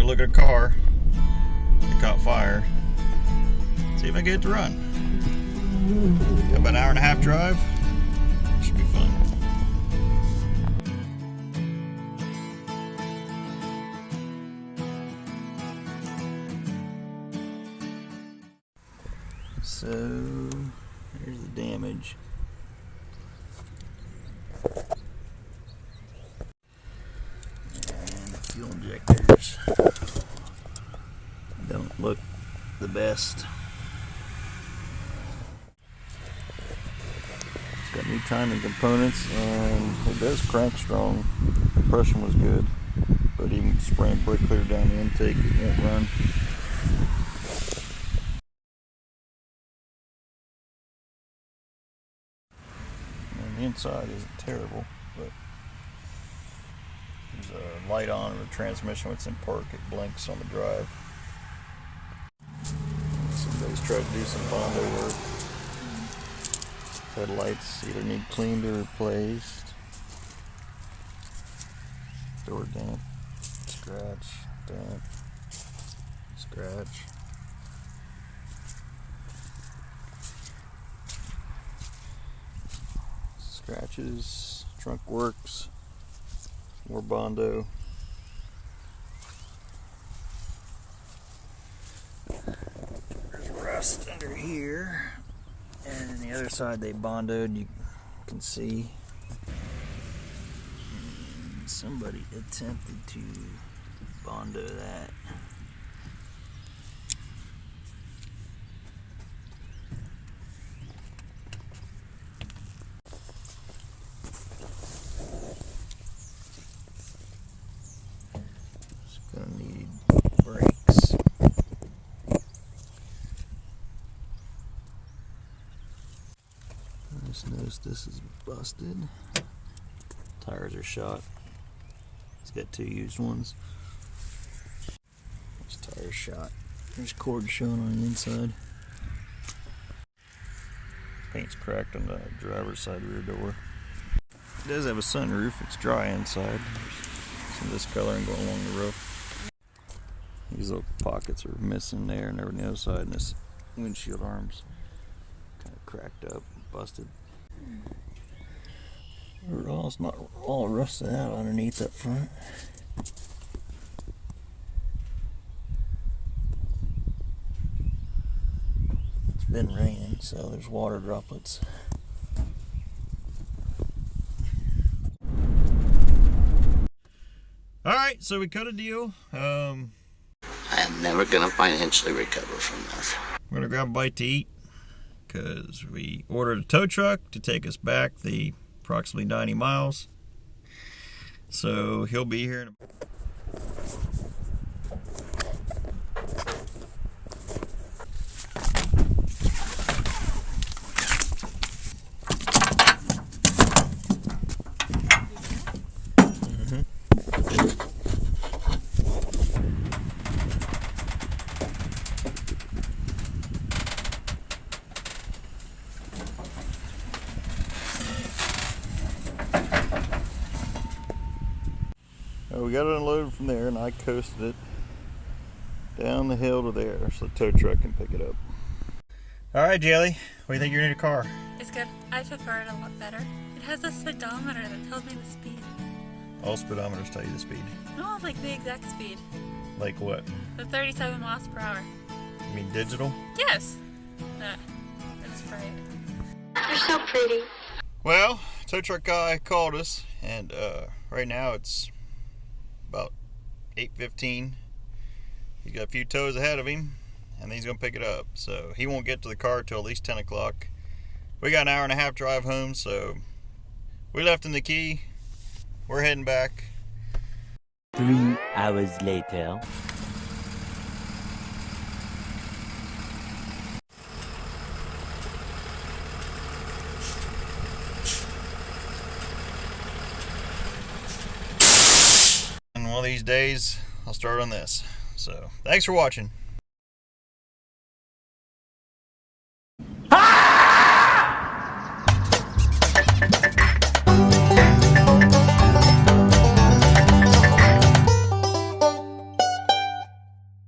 go look at a car that caught fire. See if I get it to run. Got about an hour and a half drive. Should be fun. So here's the damage. And the fuel injectors don't look the best. It's got new timing components and it does crank strong. Compression was good, but even spraying brake clear down the intake, it won't run. And the inside isn't terrible, but there's a light on the transmission when it's in park. It blinks on the drive. Somebody's tried to do some Bondo work. Headlights either need cleaned or replaced. Door damp, scratch, damp, scratch. Scratches, trunk works, more Bondo. There's rust under here. And on the other side they Bondoed, you can see. And somebody attempted to Bondo that. It's gonna need brakes. Just noticed this is busted. Tires are shot. It's got two used ones. This tire's shot. There's cord showing on the inside. Paint's cracked on the driver's side rear door. It does have a sunroof. It's dry inside. There's some discoloring going along the roof. These little pockets are missing there and over on the other side, and this windshield arm's kind of cracked up, busted. Overall, it's not all rusted out underneath up front. It's been raining, so there's water droplets. Alright, so we cut a deal. I am never going to financially recover from this. We're going to grab a bite to eat, because we ordered a tow truck to take us back the approximately 90 miles. So he'll be here in a we got it unloaded from there, and I coasted it down the hill to there so the tow truck can pick it up. Alright, Jelly, what do you think your new car? It's good. I prefer it a lot better. It has a speedometer that tells me the speed. All speedometers tell you the speed. No, like the exact speed. Like what? The 37 miles per hour. You mean digital? Yes! That's right. You're so pretty. Well, tow truck guy called us, and right now it's about 8:15. He's got a few tows ahead of him, and he's gonna pick it up. So he won't get to the car till at least 10 o'clock. We got an hour and a half drive home, so we left him the key. We're heading back. 3 hours later. And one of these days, I'll start on this. So, thanks for watching.